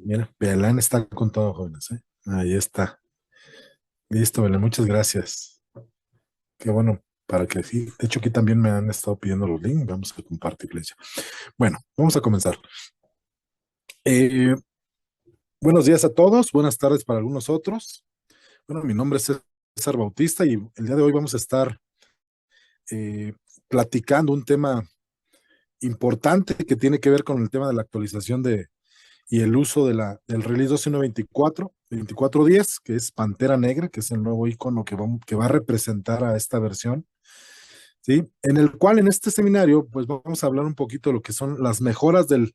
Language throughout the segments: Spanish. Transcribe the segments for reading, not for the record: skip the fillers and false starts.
Mira, Belén está con todo, jóvenes, ¿eh? Ahí está. Listo, Belén, muchas gracias. Qué bueno, para que sí. De hecho, aquí también me han estado pidiendo los links. Vamos a compartirles ya. Bueno, vamos a comenzar. Eh, Buenos días a todos, buenas tardes para algunos otros. Bueno, mi nombre es César Bautista y el día de hoy vamos a estar eh, platicando un tema importante que tiene que ver con el tema de la actualización y el uso del release 12.1.24, 24.10, que es Pantera Negra, que es el nuevo icono que va a representar a esta versión, ¿sí? En el cual en este seminario, pues vamos a hablar un poquito de lo que son las mejoras del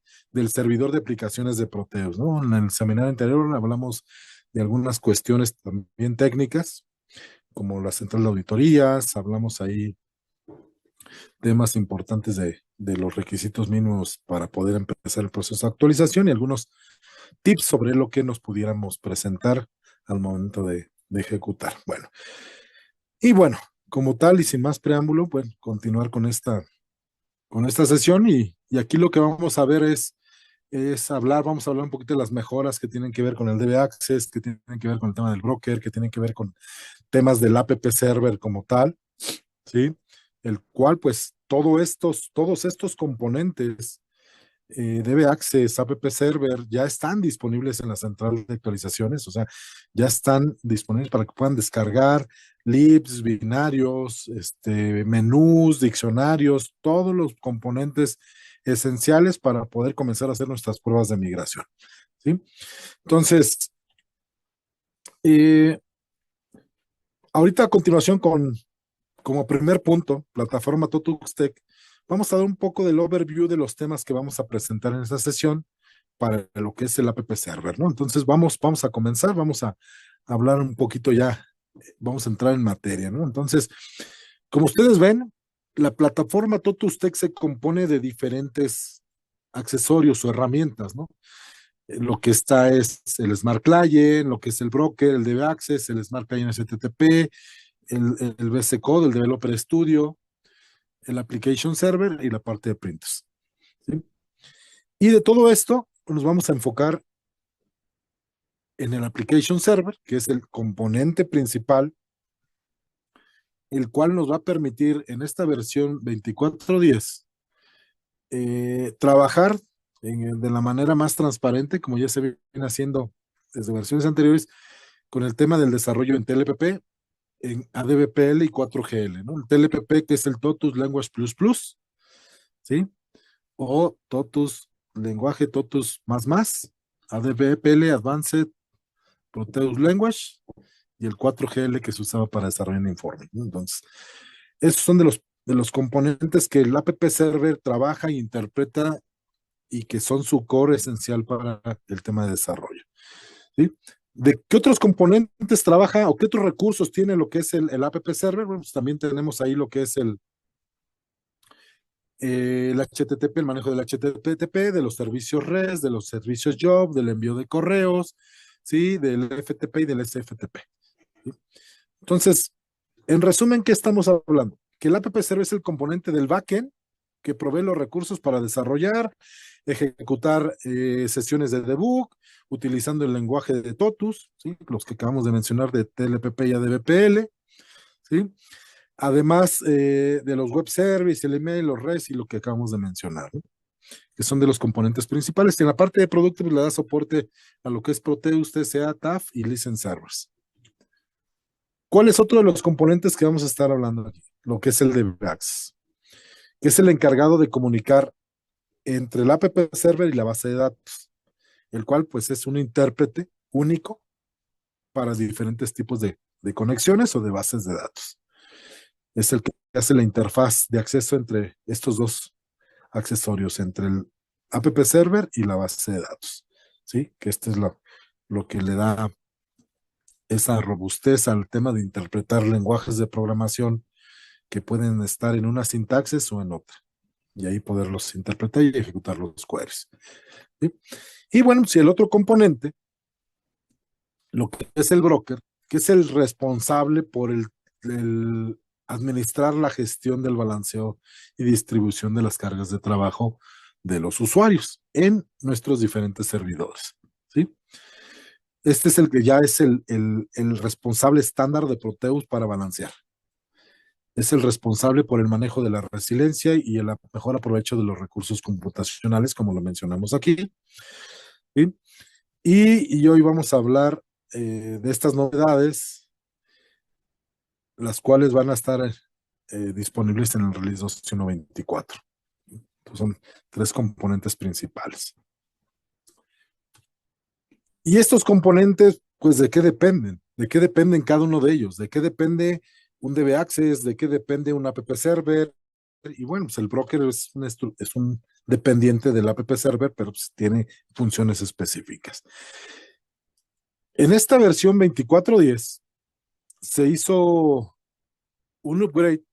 servidor de aplicaciones de Proteus, ¿no? En el seminario anterior hablamos de algunas cuestiones también técnicas, como la central de auditorías, hablamos ahí temas importantes de los requisitos mínimos para poder empezar el proceso de actualización y algunos tips sobre lo que nos pudiéramos presentar al momento de ejecutar. Bueno, como tal y sin más preámbulo, pues continuar con esta sesión y aquí lo que vamos a ver vamos a hablar un poquito de las mejoras que tienen que ver con el DB Access, que tienen que ver con el tema del broker, que tienen que ver con temas del app server como tal, ¿sí? El cual, pues, todos estos componentes DB Access, App Server, ya están disponibles en la central de actualizaciones, o sea, ya están disponibles para que puedan descargar libs, binarios, menús, diccionarios, todos los componentes esenciales para poder comenzar a hacer nuestras pruebas de migración, ¿sí? Entonces, eh, ahorita a continuación como primer punto, plataforma TotuxTech, vamos a dar un poco del overview de los temas que vamos a presentar en esta sesión para lo que es el app server, ¿no? Entonces vamos a comenzar, vamos a hablar un poquito ya, vamos a entrar en materia, ¿no? Entonces, como ustedes ven, la plataforma TotusTech se compone de diferentes accesorios o herramientas, ¿no? Lo que está es el Smart Client, lo que es el broker, el DB Access, el Smart Client HTTP, el BC Code, el Developer Studio, el Application Server y la parte de printers, ¿sí? Y de todo esto nos vamos a enfocar en el Application Server, que es el componente principal, el cual nos va a permitir en esta versión 24.10 trabajar de la manera más transparente, como ya se viene haciendo desde versiones anteriores, con el tema del desarrollo en TLPP, en ADBPL y 4GL, ¿no? El TLPP, que es el Totus Language Plus Plus, ¿sí? O Totus Lenguaje Totus más, ADBPL Advanced Proteus Language, y el 4GL que se usaba para desarrollar informe, ¿no? Entonces, esos son de los componentes que el app server trabaja e interpreta y que son su core esencial para el tema de desarrollo, ¿sí? ¿De qué otros componentes trabaja o qué otros recursos tiene lo que es el app server? Bueno, pues también tenemos ahí lo que es el HTTP, el manejo del HTTP, de los servicios REST, de los servicios Job, del envío de correos, ¿sí? Del FTP y del SFTP, ¿sí? Entonces, en resumen, ¿qué estamos hablando? Que el app server es el componente del backend que provee los recursos para desarrollar, ejecutar sesiones de debug, utilizando el lenguaje de Totus, ¿sí? Los que acabamos de mencionar de TLPP y ADBPL, ¿sí? Además de los web services, el email, los REST y lo que acabamos de mencionar, ¿no? Que son de los componentes principales. Y en la parte de producto, pues, le da soporte a lo que es Proteus, TCA, TAF y Listen Servers. ¿Cuál es otro de los componentes que vamos a estar hablando aquí? Lo que es el de Brax, que es el encargado de comunicar entre el app server y la base de datos, el cual pues es un intérprete único para diferentes tipos de conexiones o de bases de datos. Es el que hace la interfaz de acceso entre estos dos accesorios, entre el app server y la base de datos, ¿sí? Que este es lo que le da esa robustez al tema de interpretar lenguajes de programación que pueden estar en una sintaxis o en otra, y ahí poderlos interpretar y ejecutar los queries, ¿sí? Y bueno, si el otro componente, lo que es el broker, que es el responsable por el administrar la gestión del balanceo y distribución de las cargas de trabajo de los usuarios en nuestros diferentes servidores, ¿sí? Este es el que ya es el responsable estándar de Proteus para balancear. Es el responsable por el manejo de la resiliencia y el mejor aprovecho de los recursos computacionales, como lo mencionamos aquí, ¿sí? Y hoy vamos a hablar de estas novedades, las cuales van a estar disponibles en el release 2.1.24. Entonces son tres componentes principales. Y estos componentes, pues, ¿de qué dependen? ¿De qué dependen cada uno de ellos? ¿De qué depende un DB Access? ¿De qué depende un app server? Y bueno, pues el broker es un dependiente del app server, pero pues tiene funciones específicas. En esta versión 24.10 se hizo un upgrade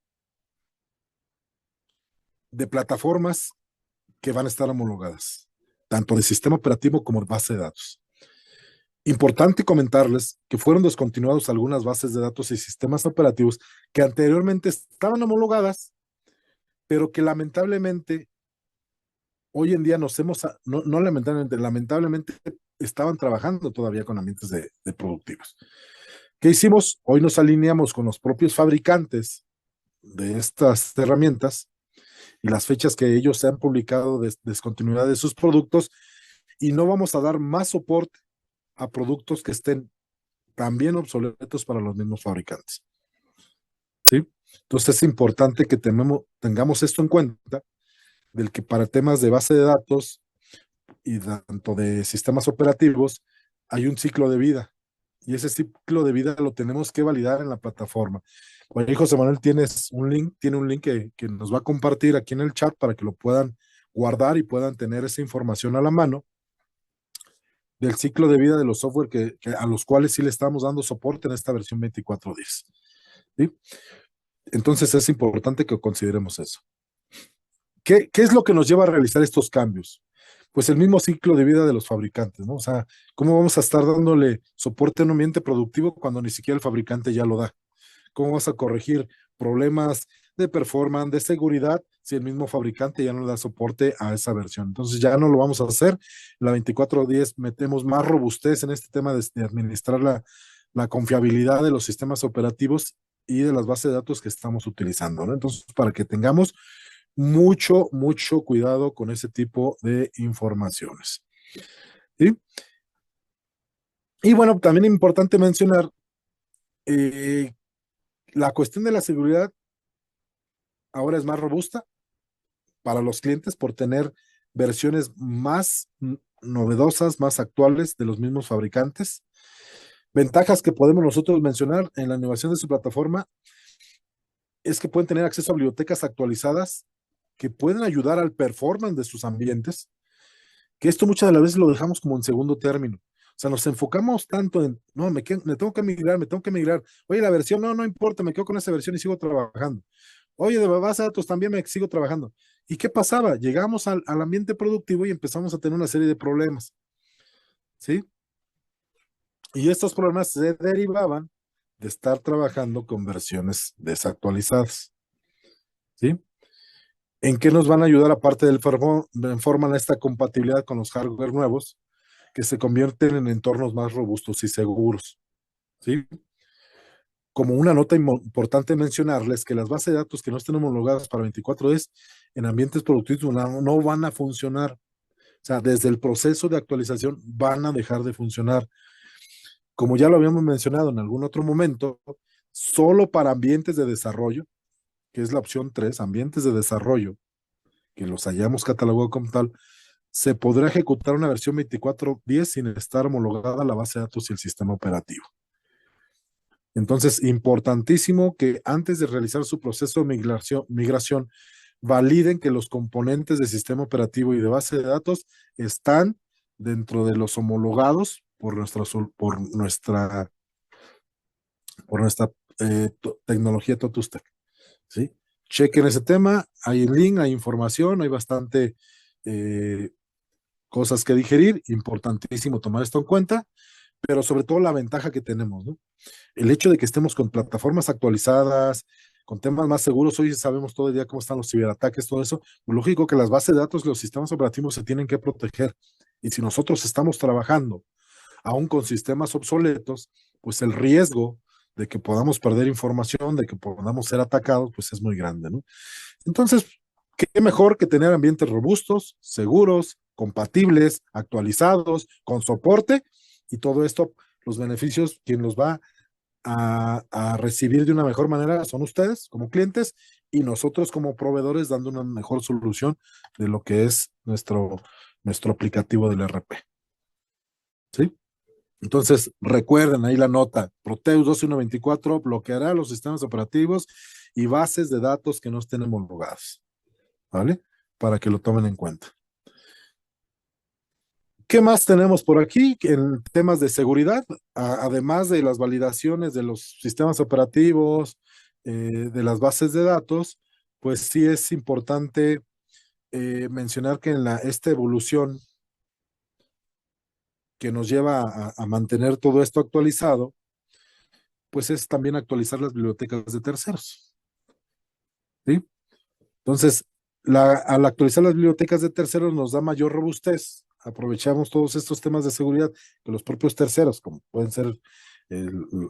de plataformas que van a estar homologadas, tanto de sistema operativo como de base de datos. Importante comentarles que fueron descontinuados algunas bases de datos y sistemas operativos que anteriormente estaban homologadas, pero que lamentablemente hoy en día no lamentablemente estaban trabajando todavía con ambientes de productivos. ¿Qué hicimos? Hoy nos alineamos con los propios fabricantes de estas herramientas y las fechas que ellos se han publicado de descontinuidad de sus productos, y no vamos a dar más soporte a productos que estén también obsoletos para los mismos fabricantes. ¿Sí? Entonces es importante que tengamos esto en cuenta, del que para temas de base de datos y tanto de sistemas operativos hay un ciclo de vida, y ese ciclo de vida lo tenemos que validar en la plataforma. Por ahí José Manuel tiene un link que nos va a compartir aquí en el chat para que lo puedan guardar y puedan tener esa información a la mano del ciclo de vida de los software a los cuales sí le estamos dando soporte en esta versión 24.10. ¿Sí? Entonces es importante que consideremos eso. ¿Qué es lo que nos lleva a realizar estos cambios? Pues el mismo ciclo de vida de los fabricantes, ¿no? O sea, ¿cómo vamos a estar dándole soporte a un ambiente productivo cuando ni siquiera el fabricante ya lo da? ¿Cómo vas a corregir problemas de performance, de seguridad, si el mismo fabricante ya no le da soporte a esa versión? Entonces ya no lo vamos a hacer. En la 24.10 metemos más robustez en este tema de administrar la confiabilidad de los sistemas operativos y de las bases de datos que estamos utilizando, ¿no? Entonces, para que tengamos mucho, mucho cuidado con ese tipo de informaciones. ¿Sí? Y bueno, también es importante mencionar la cuestión de la seguridad ahora es más robusta para los clientes por tener versiones más novedosas, más actuales de los mismos fabricantes. Ventajas que podemos nosotros mencionar en la innovación de su plataforma es que pueden tener acceso a bibliotecas actualizadas que pueden ayudar al performance de sus ambientes, que esto muchas de las veces lo dejamos como en segundo término. O sea, nos enfocamos tanto en, no, me tengo que migrar, me tengo que migrar. Oye, la versión, no importa, me quedo con esa versión y sigo trabajando. Oye, de base de datos también me sigo trabajando. ¿Y qué pasaba? Llegamos al ambiente productivo y empezamos a tener una serie de problemas, ¿sí? Y estos problemas se derivaban de estar trabajando con versiones desactualizadas, ¿sí? ¿En qué nos van a ayudar aparte del forman esta compatibilidad con los hardware nuevos que se convierten en entornos más robustos y seguros? ¿Sí? Como una nota importante mencionarles que las bases de datos que no estén homologadas para 24 en ambientes productivos no van a funcionar. O sea, desde el proceso de actualización van a dejar de funcionar. Como ya lo habíamos mencionado en algún otro momento, solo para ambientes de desarrollo, que es la opción 3, ambientes de desarrollo, que los hayamos catalogado como tal, se podrá ejecutar una versión 24.10 sin estar homologada la base de datos y el sistema operativo. Entonces, importantísimo que antes de realizar su proceso de migración, validen que los componentes de sistema operativo y de base de datos están dentro de los homologados por nuestra tecnología TotusTec, ¿sí? Chequen ese tema, hay link, hay información, hay bastante cosas que digerir, importantísimo tomar esto en cuenta, pero sobre todo la ventaja que tenemos, ¿no? El hecho de que estemos con plataformas actualizadas, con temas más seguros, hoy sabemos todo el día cómo están los ciberataques, todo eso, pues lógico que las bases de datos, los sistemas operativos se tienen que proteger. Y si nosotros estamos trabajando aún con sistemas obsoletos, pues el riesgo de que podamos perder información, de que podamos ser atacados, pues es muy grande, ¿no? Entonces, qué mejor que tener ambientes robustos, seguros, compatibles, actualizados, con soporte y todo esto, los beneficios, quien los va a recibir de una mejor manera son ustedes como clientes y nosotros como proveedores dando una mejor solución de lo que es nuestro aplicativo del RP. ¿Sí? Entonces, recuerden ahí la nota, Proteus 12124 bloqueará los sistemas operativos y bases de datos que no estén homologados, ¿vale? Para que lo tomen en cuenta. ¿Qué más tenemos por aquí en temas de seguridad? Además de las validaciones de los sistemas operativos, de las bases de datos, pues sí es importante mencionar que en esta evolución que nos lleva a mantener todo esto actualizado, pues es también actualizar las bibliotecas de terceros, ¿sí? Entonces, al actualizar las bibliotecas de terceros nos da mayor robustez. Aprovechamos todos estos temas de seguridad que los propios terceros, como pueden ser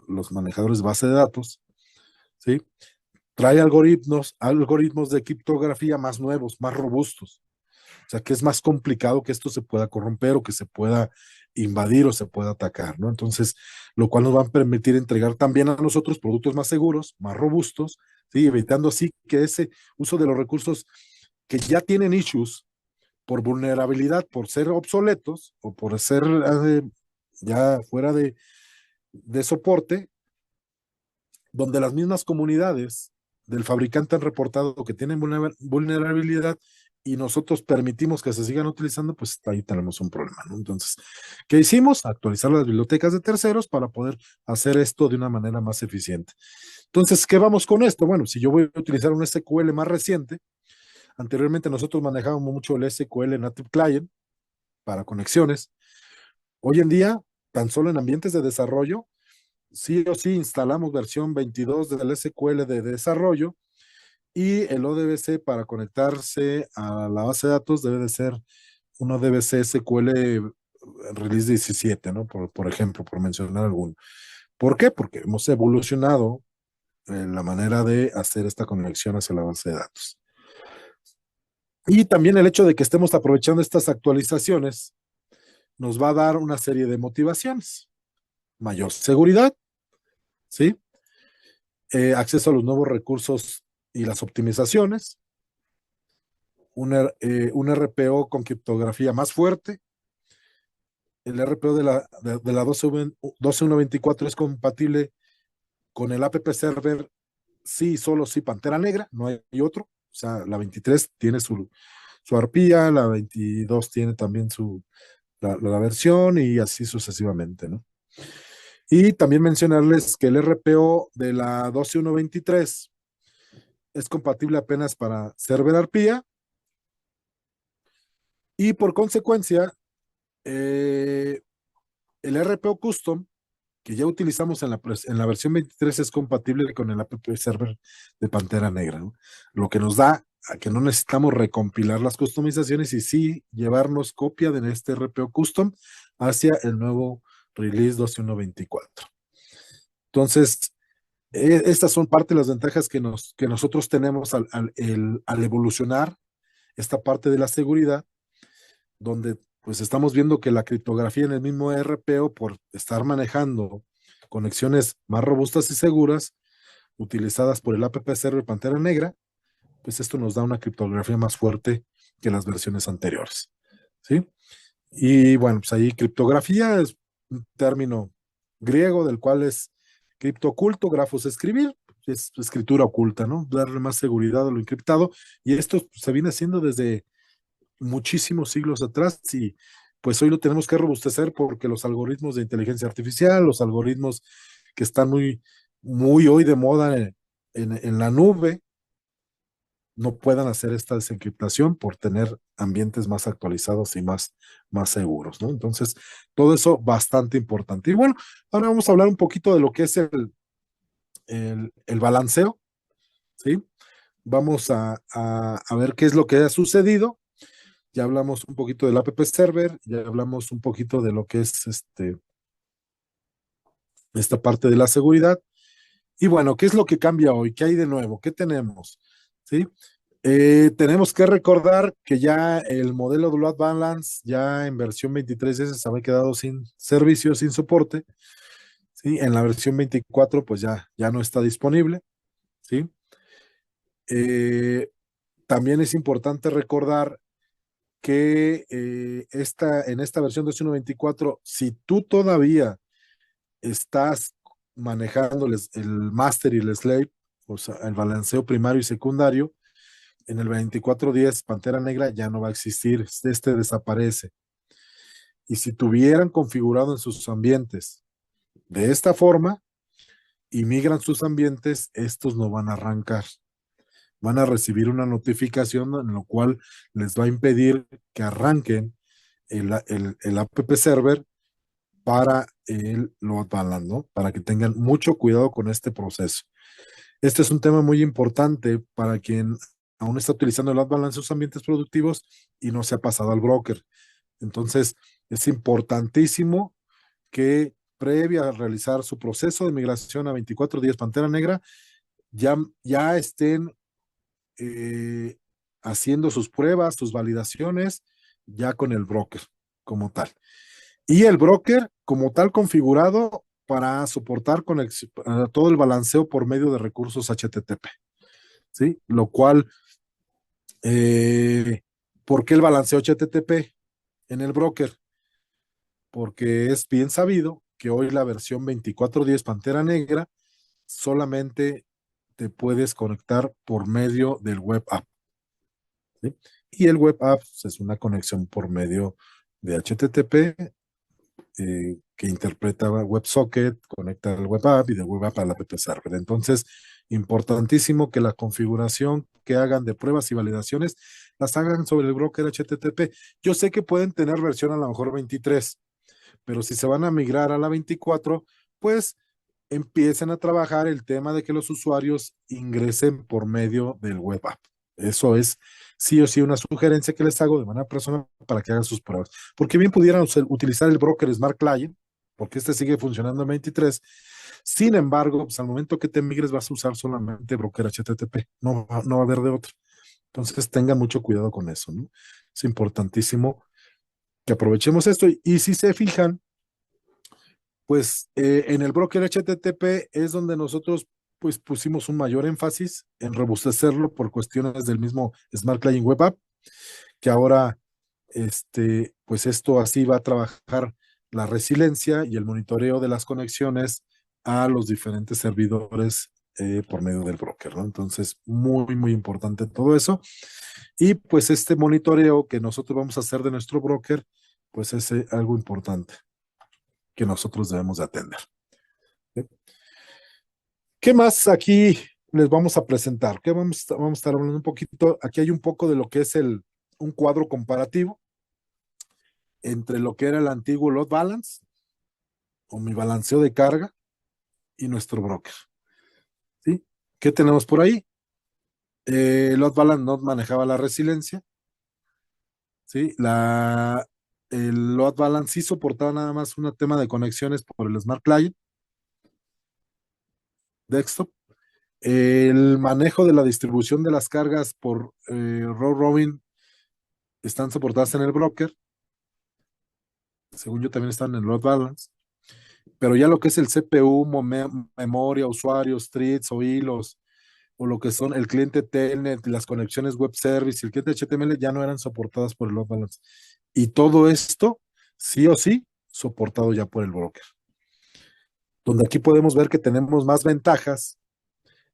los manejadores de base de datos, ¿sí? Trae algoritmos de criptografía más nuevos, más robustos. O sea, que es más complicado que esto se pueda corromper o que se pueda invadir o se pueda atacar, ¿no? Entonces, lo cual nos va a permitir entregar también a nosotros productos más seguros, más robustos, ¿sí? Evitando así que ese uso de los recursos que ya tienen issues por vulnerabilidad, por ser obsoletos o por ser ya fuera de soporte, donde las mismas comunidades del fabricante han reportado que tienen vulnerabilidad y nosotros permitimos que se sigan utilizando, pues ahí tenemos un problema, ¿no? Entonces, ¿qué hicimos? Actualizar las bibliotecas de terceros para poder hacer esto de una manera más eficiente. Entonces, ¿qué vamos con esto? Bueno, si yo voy a utilizar un SQL más reciente, anteriormente nosotros manejábamos mucho el SQL Native Client para conexiones. Hoy en día, tan solo en ambientes de desarrollo, sí o sí instalamos versión 22 del SQL de desarrollo y el ODBC para conectarse a la base de datos debe de ser un ODBC SQL release 17, ¿no? Por ejemplo, por mencionar alguno. ¿Por qué? Porque hemos evolucionado en la manera de hacer esta conexión hacia la base de datos. Y también el hecho de que estemos aprovechando estas actualizaciones nos va a dar una serie de motivaciones. Mayor seguridad, ¿sí? Acceso a los nuevos recursos y las optimizaciones, un RPO con criptografía más fuerte. El RPO de la 12124 es compatible con el App Server, sí, solo sí, Pantera Negra, no hay otro. O sea, la 23 tiene su arpía, la 22 tiene también la versión y así sucesivamente, ¿no? Y también mencionarles que el RPO de la 12123 es compatible apenas para server arpía y por consecuencia el RPO Custom que ya utilizamos en la versión 23 es compatible con el App Server de Pantera Negra, ¿no? Lo que nos da a que no necesitamos recompilar las customizaciones y sí llevarnos copia de este RPO Custom hacia el nuevo release 2.1.24. Entonces, estas son parte de las ventajas que nosotros tenemos al evolucionar esta parte de la seguridad, donde pues estamos viendo que la criptografía en el mismo RPO, por estar manejando conexiones más robustas y seguras, utilizadas por el App Server Pantera Negra, pues esto nos da una criptografía más fuerte que las versiones anteriores, ¿sí? Y bueno, pues ahí criptografía es un término griego del cual es cripto oculto, grafos escribir, es escritura oculta, ¿no? Darle más seguridad a lo encriptado y esto se viene haciendo desde muchísimos siglos atrás y pues hoy lo tenemos que robustecer porque los algoritmos de inteligencia artificial, los algoritmos que están muy hoy de moda en la nube, no puedan hacer esta desencriptación por tener ambientes más actualizados y más seguros, ¿no? Entonces, todo eso bastante importante. Y bueno, ahora vamos a hablar un poquito de lo que es el balanceo, ¿sí? Vamos a ver qué es lo que ha sucedido. ya hablamos un poquito del app server, ya hablamos un poquito de lo que es esta parte de la seguridad. Y bueno, ¿qué es lo que cambia hoy? ¿Qué hay de nuevo? ¿Qué tenemos? ¿Sí? Tenemos que recordar que ya el modelo de Load Balance, ya en versión 23 se había quedado sin servicio, sin soporte. ¿Sí? En la versión 24 pues ya no está disponible. ¿Sí? Eh, También es importante recordar que en esta versión 21.24, si tú todavía estás manejando el master y el slave, o sea, el balanceo primario y secundario, en el 24.10 Pantera Negra ya no va a existir, desaparece. Y si tuvieran configurado en sus ambientes de esta forma y migran sus ambientes, estos no van a arrancar. Van a recibir una notificación en lo cual les va a impedir que arranquen el app server para el load balance, ¿no? Para que tengan mucho cuidado con este proceso. Este es un tema muy importante para quien aún está utilizando el load balance en sus ambientes productivos y no se ha pasado al broker. Entonces, es importantísimo que previa a realizar su proceso de migración a 24 días Pantera Negra, ya estén eh, haciendo sus pruebas, sus validaciones, ya con el broker como tal. Y el broker como tal configurado para soportar todo el balanceo por medio de recursos HTTP, ¿sí? Lo cual, eh, ¿por qué el balanceo HTTP en el broker? Porque es bien sabido que hoy la versión 24.10 Pantera Negra solamente te puedes conectar por medio del web app, ¿sí? Y el web app es una conexión por medio de HTTP que interpreta WebSocket, conecta al web app y de web app al app server. Entonces, importantísimo que la configuración que hagan de pruebas y validaciones las hagan sobre el broker HTTP. Yo sé que pueden tener versión a lo mejor 23, pero si se van a migrar a la 24, pues empiecen a trabajar el tema de que los usuarios ingresen por medio del web app. Eso es sí o sí una sugerencia que les hago de manera personal para que hagan sus pruebas. Porque bien pudieran utilizar el broker Smart Client, porque este sigue funcionando en 23. Sin embargo, pues al momento que te migres vas a usar solamente broker HTTP, no va a haber de otro. Entonces tengan mucho cuidado con eso, ¿no? Es importantísimo que aprovechemos esto y si se fijan, pues en el broker HTTP es donde nosotros pues pusimos un mayor énfasis en robustecerlo por cuestiones del mismo Smart Client Web App, que ahora pues esto así va a trabajar la resiliencia y el monitoreo de las conexiones a los diferentes servidores por medio del broker, ¿no? Entonces, muy, muy importante todo eso. Y pues este monitoreo que nosotros vamos a hacer de nuestro broker, pues es algo importante que nosotros debemos de atender. ¿Qué más aquí les vamos a presentar? ¿Qué vamos a estar hablando un poquito? Aquí hay un poco de lo que es un cuadro comparativo entre lo que era el antiguo load balance o mi balanceo de carga y nuestro broker. ¿Sí? ¿Qué tenemos por ahí? Load balance no manejaba la resiliencia. ¿Sí? El load balance sí soportaba nada más un tema de conexiones por el Smart Client desktop. El manejo de la distribución de las cargas por row robin están soportadas en el broker. Según yo también están en load balance. Pero ya lo que es el CPU, memoria, usuarios, threads o hilos, o lo que son el cliente Telnet, las conexiones web service y el cliente HTML ya no eran soportadas por el load balance. Y todo esto, sí o sí, soportado ya por el broker. Donde aquí podemos ver que tenemos más ventajas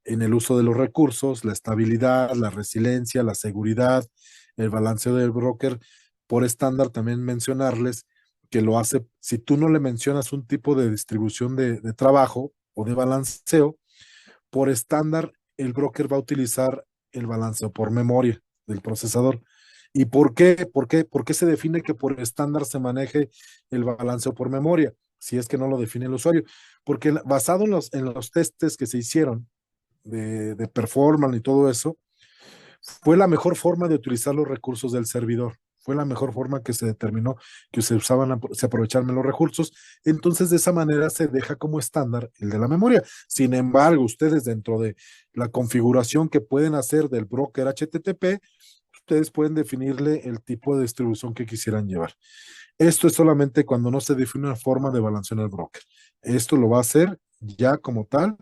en el uso de los recursos, la estabilidad, la resiliencia, la seguridad, el balanceo del broker. Por estándar, también mencionarles que lo hace, si tú no le mencionas un tipo de distribución de trabajo o de balanceo, por estándar, el broker va a utilizar el balanceo por memoria del procesador. ¿Y por qué? ¿Por qué se define que por estándar se maneje el balanceo por memoria? Si es que no lo define el usuario. Porque basado en los testes que se hicieron de performance y todo eso, fue la mejor forma de utilizar los recursos del servidor. fue la mejor forma que se determinó que se aprovechaban los recursos. Entonces, de esa manera se deja como estándar el de la memoria. Sin embargo, ustedes dentro de la configuración que pueden hacer del broker HTTP, ustedes pueden definirle el tipo de distribución que quisieran llevar. Esto es solamente cuando no se define una forma de balancear el broker. Esto lo va a hacer ya como tal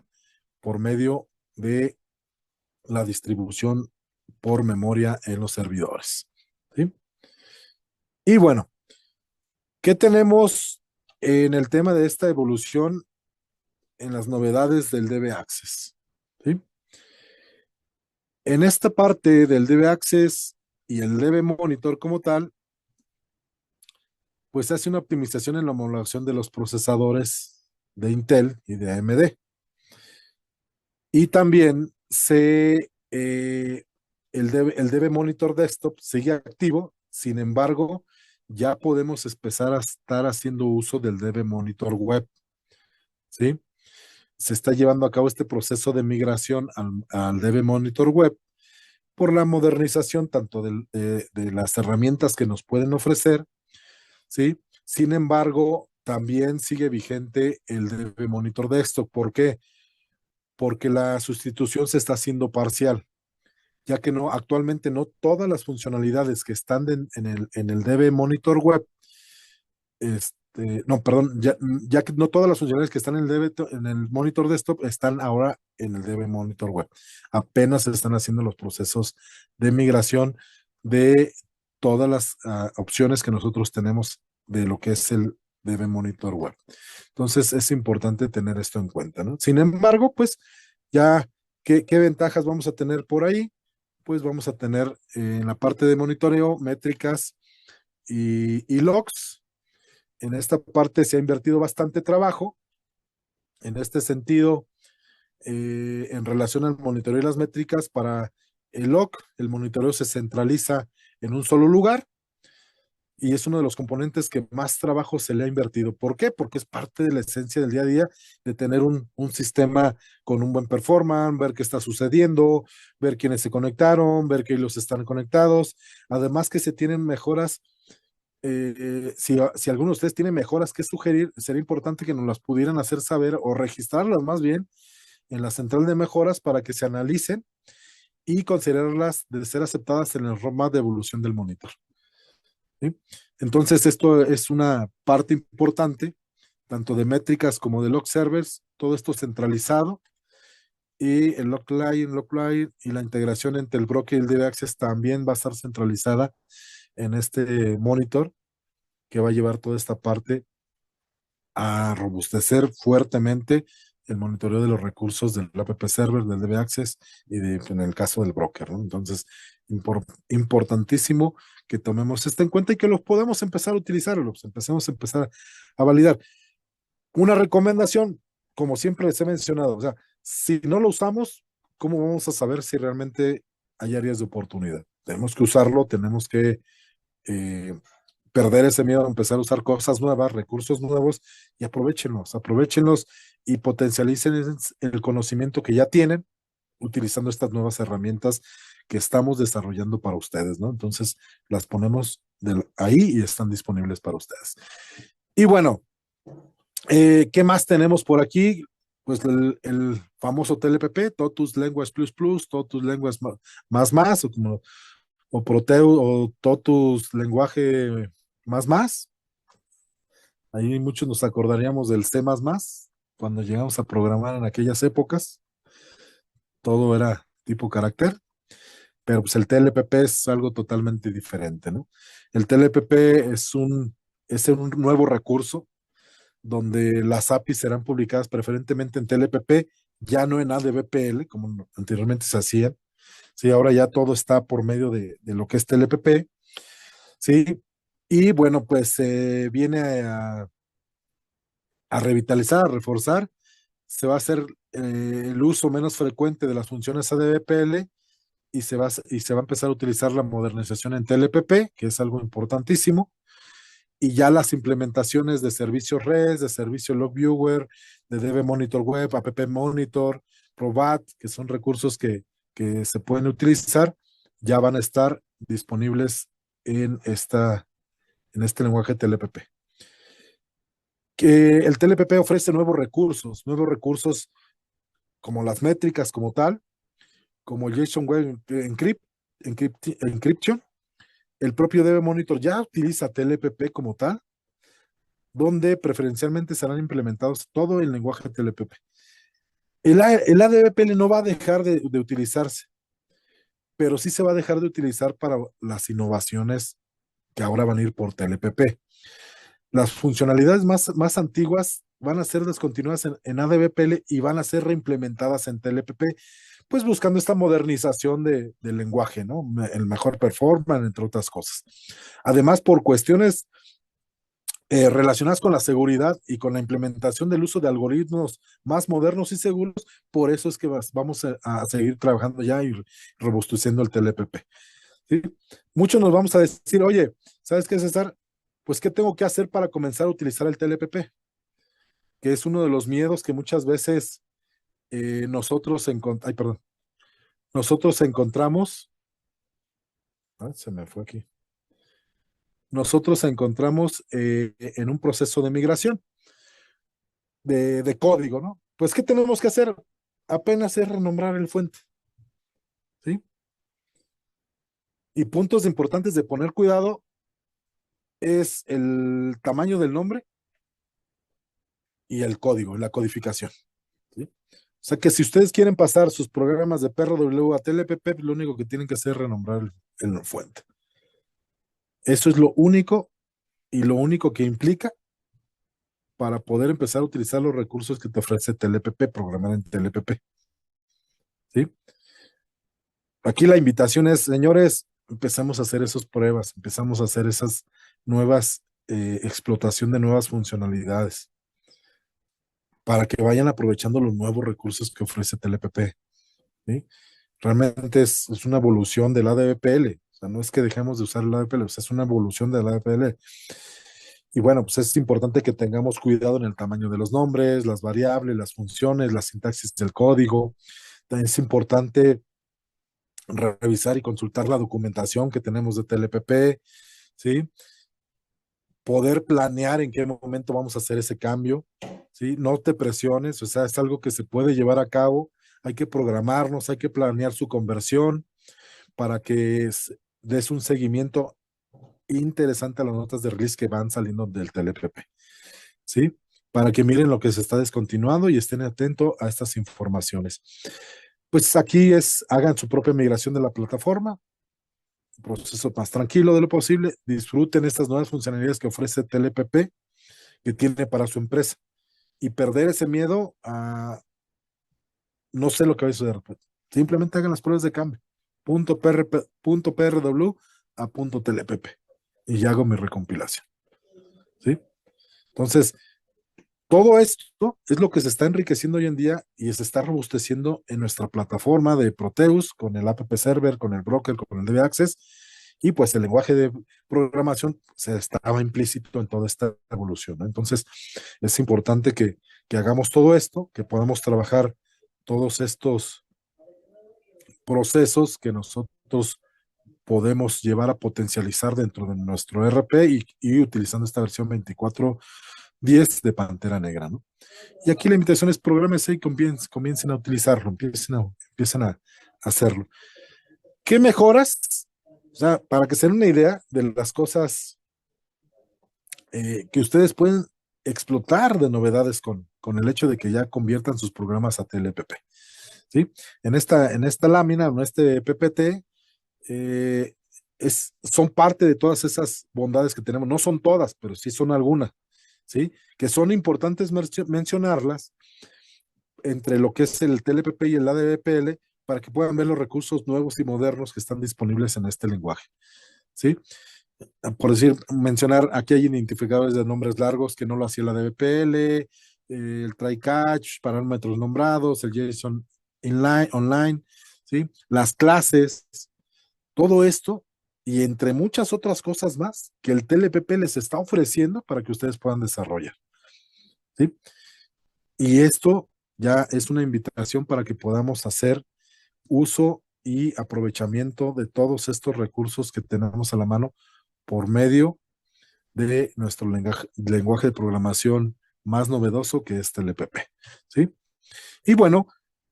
por medio de la distribución por memoria en los servidores. ¿Sí? Y bueno, ¿qué tenemos en el tema de esta evolución en las novedades del DB Access? ¿Sí? En esta parte del DB Access y el DB Monitor como tal, pues se hace una optimización en la homologación de los procesadores de Intel y de AMD. Y también el DB Monitor Desktop sigue activo, sin embargo, ya podemos empezar a estar haciendo uso del DB Monitor Web, ¿sí? Se está llevando a cabo este proceso de migración al DB Monitor Web por la modernización tanto de las herramientas que nos pueden ofrecer, ¿sí? Sin embargo, también sigue vigente el DB Monitor Desktop. ¿Por qué? Porque la sustitución se está haciendo parcial, ya que no, actualmente no todas las funcionalidades que están en el DB Monitor Web, no, perdón, ya que no todas las funcionalidades que están en el Monitor Desktop están ahora en el DB Monitor Web. Apenas se están haciendo los procesos de migración de todas las opciones que nosotros tenemos de lo que es el DB Monitor Web. Entonces es importante tener esto en cuenta, ¿no? Sin embargo, pues ya, ¿qué ventajas vamos a tener por ahí? Pues vamos a tener en la parte de monitoreo, métricas y logs. En esta parte se ha invertido bastante trabajo. En este sentido, en relación al monitoreo y las métricas, para el log, el monitoreo se centraliza en un solo lugar y es uno de los componentes que más trabajo se le ha invertido. ¿Por qué? Porque es parte de la esencia del día a día de tener un sistema con un buen performance, ver qué está sucediendo, ver quiénes se conectaron, ver qué hilos están conectados. Además que se tienen mejoras. Si alguno de ustedes tiene mejoras que sugerir, sería importante que nos las pudieran hacer saber o registrarlas más bien en la central de mejoras para que se analicen y considerarlas de ser aceptadas en el roadmap de evolución del monitor. ¿Sí? Entonces, esto es una parte importante, tanto de métricas como de log servers, todo esto centralizado, y el log client y la integración entre el broker y el DB Access también va a estar centralizada en este monitor que va a llevar toda esta parte a robustecer fuertemente el monitoreo de los recursos del app server, del DB Access y en el caso del broker, ¿no? Entonces, importantísimo que tomemos esto en cuenta y que los podemos empezar a utilizar, los empecemos a empezar a validar. Una recomendación, como siempre les he mencionado, o sea, si no lo usamos, ¿cómo vamos a saber si realmente hay áreas de oportunidad? Tenemos que usarlo, tenemos que eh, perder ese miedo a empezar a usar cosas nuevas, recursos nuevos y aprovechenlos y potencialicen el conocimiento que ya tienen utilizando estas nuevas herramientas que estamos desarrollando para ustedes, ¿no? Entonces las ponemos ahí y están disponibles para ustedes. Y bueno, ¿qué más tenemos por aquí? Pues el famoso TLPP, Totus Lenguas Plus Plus, Totus Lenguas más, o Proteu o Totus lenguaje más. Ahí muchos nos acordaríamos del C++, cuando llegamos a programar en aquellas épocas, todo era tipo carácter, pero pues el TLPP es algo totalmente diferente, ¿no? El TLPP es un nuevo recurso donde las APIs serán publicadas preferentemente en TLPP, ya no en ADBPL, como anteriormente se hacían. Sí, ahora ya todo está por medio de lo que es TLPP, ¿sí? Y bueno, pues se viene a revitalizar, a reforzar, se va a hacer el uso menos frecuente de las funciones ADBPL y se va a empezar a utilizar la modernización en TLPP, que es algo importantísimo, y ya las implementaciones de servicios REST, de servicio Log Viewer, de DB Monitor Web, App Monitor, Probat, que son recursos que se pueden utilizar, ya van a estar disponibles en este lenguaje TLPP. Que el TLPP ofrece nuevos recursos como las métricas como tal, como el JSON Web Encryption. El propio DB Monitor ya utiliza TLPP como tal, donde preferencialmente serán implementados todo el lenguaje TLPP. El ADBPL no va a dejar de utilizarse, pero sí se va a dejar de utilizar para las innovaciones que ahora van a ir por TLPP. Las funcionalidades más antiguas van a ser descontinuadas en ADBPL y van a ser reimplementadas en TLPP, pues buscando esta modernización del lenguaje, ¿no? El mejor performance, entre otras cosas. Además, por cuestiones relacionadas con la seguridad y con la implementación del uso de algoritmos más modernos y seguros, por eso es que vamos a seguir trabajando ya y robusteciendo el TLPP. ¿Sí? Muchos nos vamos a decir, oye, ¿sabes qué, César? Pues, ¿qué tengo que hacer para comenzar a utilizar el TLPP? Que es uno de los miedos que muchas veces nosotros encontramos. Se me fue aquí. Nosotros encontramos en un proceso de migración de código, ¿no? Pues, ¿qué tenemos que hacer? Apenas es renombrar el fuente, ¿sí? Y puntos importantes de poner cuidado es el tamaño del nombre y el código, la codificación, ¿sí? O sea que si ustedes quieren pasar sus programas de PRW a TLPP, lo único que tienen que hacer es renombrar el fuente. Eso es lo único y lo único que implica para poder empezar a utilizar los recursos que te ofrece TLPP, programar en TLPP, ¿sí? Aquí la invitación es, señores, empezamos a hacer esas pruebas, empezamos a hacer esas nuevas explotación de nuevas funcionalidades para que vayan aprovechando los nuevos recursos que ofrece TLPP, ¿sí? Realmente es una evolución del ADBPL, o sea, no es que dejemos de usar el ADBPL, o sea, es una evolución del ADBPL. Y bueno, pues es importante que tengamos cuidado en el tamaño de los nombres, las variables, las funciones, la sintaxis del código. También es importante revisar y consultar la documentación que tenemos de TLPP, ¿sí? Poder planear en qué momento vamos a hacer ese cambio, ¿sí? No te presiones, o sea, es algo que se puede llevar a cabo, hay que programarnos, hay que planear su conversión para que des un seguimiento interesante a las notas de release que van saliendo del TLPP, ¿sí? Para que miren lo que se está descontinuando y estén atentos a estas informaciones. Pues aquí hagan su propia migración de la plataforma, un proceso más tranquilo de lo posible, disfruten estas nuevas funcionalidades que ofrece TLPP, que tiene para su empresa, y perder ese miedo a no sé lo que va a suceder. Simplemente hagan las pruebas de cambio. Punto PRW a punto TLPP. Y ya hago mi recompilación, ¿sí? Entonces, todo esto es lo que se está enriqueciendo hoy en día y se está robusteciendo en nuestra plataforma de Proteus, con el App Server, con el broker, con el DB Access, y pues el lenguaje de programación se estaba implícito en toda esta evolución, ¿no? Entonces, es importante que hagamos todo esto, que podamos trabajar todos estos procesos que nosotros podemos llevar a potencializar dentro de nuestro RP y utilizando esta versión 24.10 de Pantera Negra, ¿no? Y aquí la invitación es prográmese y comiencen a utilizarlo, empiecen a hacerlo. ¿Qué mejoras? O sea, para que se den una idea de las cosas que ustedes pueden explotar de novedades con el hecho de que ya conviertan sus programas a TLPP, ¿sí? En esta lámina, en este PPT, eh, son parte de todas esas bondades que tenemos. No son todas, pero sí son algunas, ¿sí? Que son importantes mencionarlas entre lo que es el TLPP y el ADBPL para que puedan ver los recursos nuevos y modernos que están disponibles en este lenguaje, ¿sí? Por decir, mencionar, aquí hay identificadores de nombres largos que no lo hacía el ADBPL, el try catch, parámetros nombrados, el JSON online, ¿sí? Las clases, todo esto y entre muchas otras cosas más que el TLPP les está ofreciendo para que ustedes puedan desarrollar, ¿sí? Y esto ya es una invitación para que podamos hacer uso y aprovechamiento de todos estos recursos que tenemos a la mano por medio de nuestro lenguaje de programación más novedoso que es TLPP, ¿sí? Y bueno,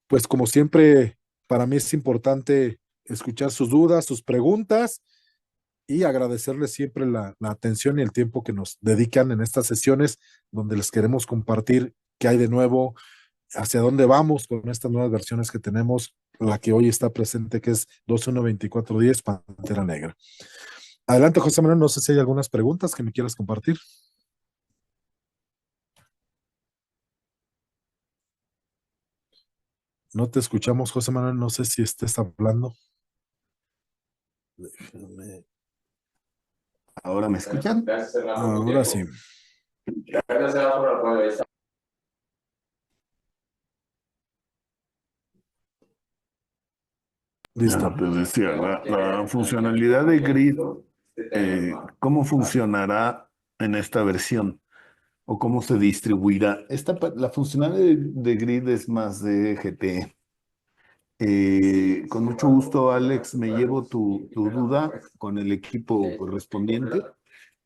pues como siempre, para mí es importante escuchar sus dudas, sus preguntas y agradecerles siempre la atención y el tiempo que nos dedican en estas sesiones donde les queremos compartir qué hay de nuevo, hacia dónde vamos con estas nuevas versiones que tenemos, la que hoy está presente, que es 2.1.24.10 Pantera Negra. Adelante, José Manuel, no sé si hay algunas preguntas que me quieras compartir. No te escuchamos, José Manuel, no sé si estés hablando. Déjame. ¿Ahora me escuchan? Ahora sí. Listo. Te decía, la funcionalidad de Grid, ¿cómo funcionará en esta versión? ¿O cómo se distribuirá? La funcionalidad de Grid es más de GT. Con mucho gusto, Alex, me llevo tu duda con el equipo correspondiente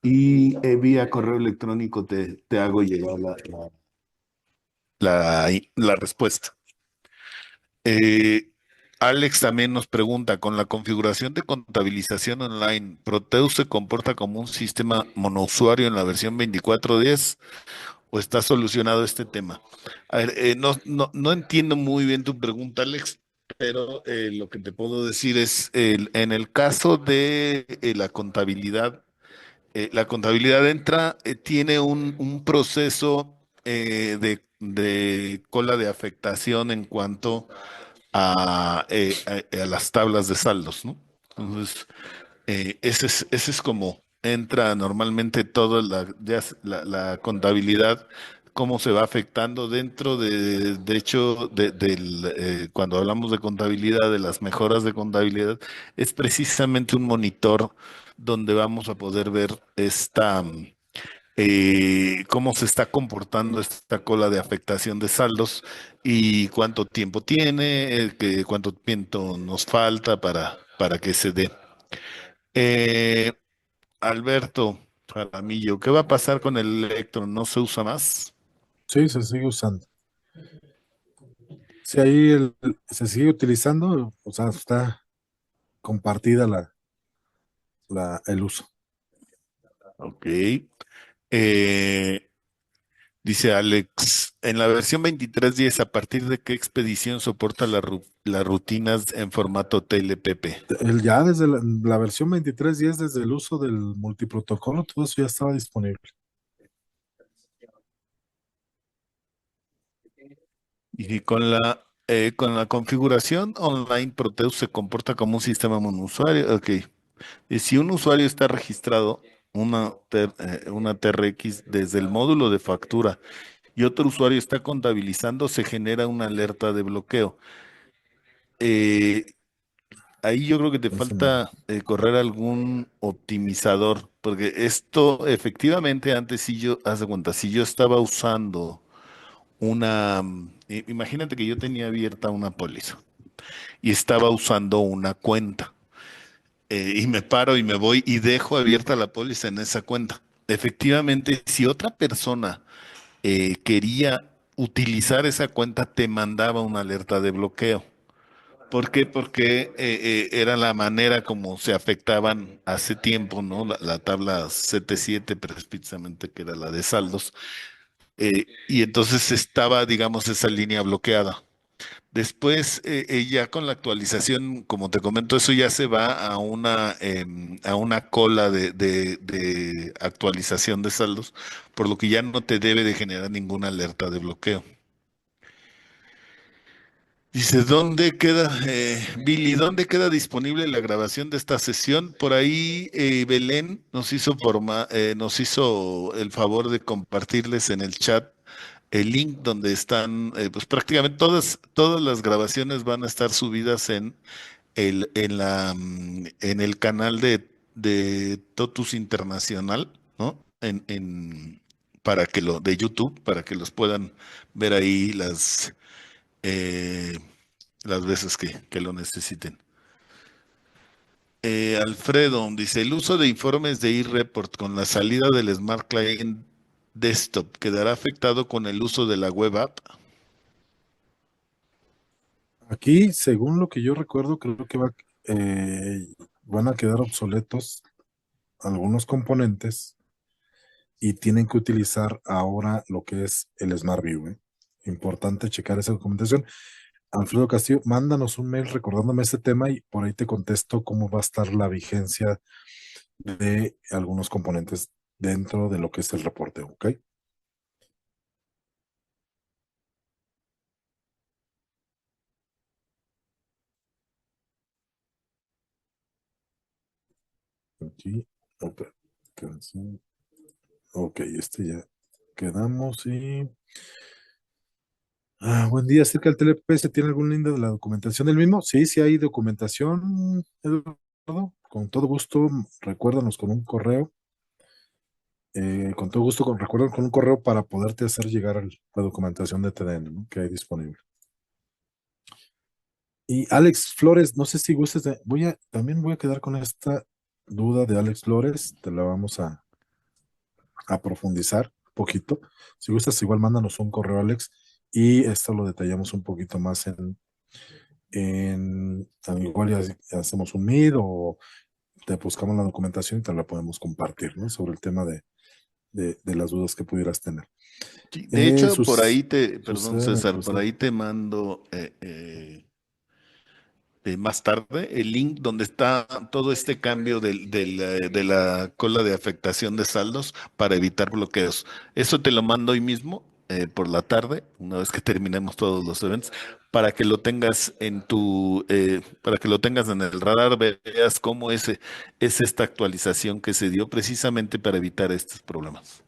y vía correo electrónico te hago llegar la respuesta. Eh, Alex también nos pregunta, con la configuración de contabilización online, ¿Proteus se comporta como un sistema monousuario en la versión 24.10 o está solucionado este tema? A ver, no entiendo muy bien tu pregunta, Alex, pero lo que te puedo decir es, en el caso de la contabilidad entra, tiene un proceso de cola de afectación en cuanto a las tablas de saldos, ¿no? Entonces, ese es como entra normalmente toda la contabilidad, cómo se va afectando dentro de hecho, cuando hablamos de contabilidad, de las mejoras de contabilidad, es precisamente un monitor donde vamos a poder ver cómo se está comportando esta cola de afectación de saldos y cuánto tiempo tiene, cuánto tiempo nos falta para que se dé. Eh, Alberto Jaramillo, ¿qué va a pasar con el Electron? ¿No se usa más? Sí, se sigue usando. Si ahí se sigue utilizando, o sea, está compartida el uso. Ok. Eh, Dice Alex, en la versión 23.10, ¿a partir de qué expedición soporta las rutinas en formato TLPP? Ya desde la versión 23.10, desde el uso del multiprotocolo, todo eso ya estaba disponible. Y con la configuración online, Proteus se comporta como un sistema monousuario. Ok. Y si un usuario está registrado una TRX desde el módulo de factura y otro usuario está contabilizando, se genera una alerta de bloqueo. Eh, Ahí yo creo que te Déjame. falta correr algún optimizador, porque esto efectivamente antes si yo, haz de cuenta, si yo estaba usando imagínate que yo tenía abierta una póliza y estaba usando una cuenta, y me paro y me voy y dejo abierta la póliza en esa cuenta. Efectivamente, si otra persona quería utilizar esa cuenta, te mandaba una alerta de bloqueo. ¿Por qué? Porque era la manera como se afectaban hace tiempo, ¿no? La tabla CT7 precisamente, que era la de saldos, y entonces estaba, digamos, esa línea bloqueada. Después, ya con la actualización, como te comento, eso ya se va a una cola de actualización de saldos, por lo que ya no te debe de generar ninguna alerta de bloqueo. Dice, ¿dónde queda, Billy, dónde queda disponible la grabación de esta sesión? Por ahí, Belén nos hizo el favor de compartirles en el chat el link donde están, pues prácticamente todas las grabaciones van a estar subidas en el canal de Totus Internacional, ¿no? De YouTube, para que los puedan ver ahí eh, las veces que lo necesiten. Alfredo dice, el uso de informes de e-report con la salida del Smart Client Desktop quedará afectado con el uso de la web app. Aquí, según lo que yo recuerdo, creo que eh, van a quedar obsoletos algunos componentes y tienen que utilizar ahora lo que es el Smart View, ¿eh? Importante checar esa documentación. Alfredo Castillo, mándanos un mail recordándome este tema y por ahí te contesto cómo va a estar la vigencia de algunos componentes dentro de lo que es el reporte, ¿ok? Aquí, ok, cancel. Ok, este ya quedamos y... buen día, acerca del TLP, ¿se tiene algún link de la documentación del mismo? Sí, sí hay documentación, Eduardo. Con todo gusto, recuérdanos con un correo. Con todo gusto, recuerden con un correo para poderte hacer llegar la documentación de TDN, ¿no? Que hay disponible. Y Alex Flores, no sé si gustes también voy a quedar con esta duda de Alex Flores, te la vamos a profundizar un poquito. Si gustas, igual mándanos un correo, Alex, y esto lo detallamos un poquito más igual ya hacemos un meet o te buscamos la documentación y te la podemos compartir, ¿no? Sobre el tema de las dudas que pudieras tener. Sí, de hecho, por ahí perdón Sucede en el César, por proceso. ahí te mando más tarde el link donde está todo este cambio de la cola de afectación de saldos para evitar bloqueos. Eso te lo mando hoy mismo por la tarde, una vez que terminemos todos los eventos, para que lo tengas para que lo tengas en el radar, veas cómo es esta actualización que se dio precisamente para evitar estos problemas.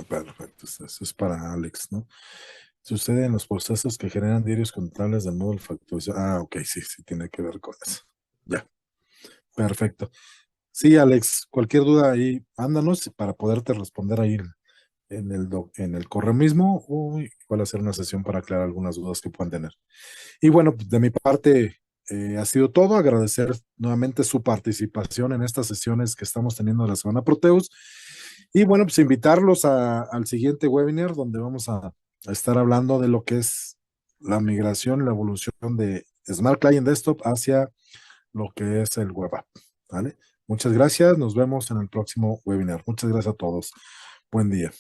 Perfecto, eso es para Alex, ¿no? Sucede en los procesos que generan diarios contables del módulo de facturación. Ok, sí, sí, tiene que ver con eso. Ya, perfecto. Sí, Alex, cualquier duda ahí, mándanos para poderte responder ahí en el correo mismo o igual hacer una sesión para aclarar algunas dudas que puedan tener. Y bueno, pues, de mi parte ha sido todo. Agradecer nuevamente su participación en estas sesiones que estamos teniendo de la Semana Proteus. Y bueno, pues invitarlos al siguiente webinar donde vamos a estar hablando de lo que es la migración, la evolución de Smart Client Desktop hacia lo que es el web app. ¿Vale? Muchas gracias. Nos vemos en el próximo webinar. Muchas gracias a todos. Buen día.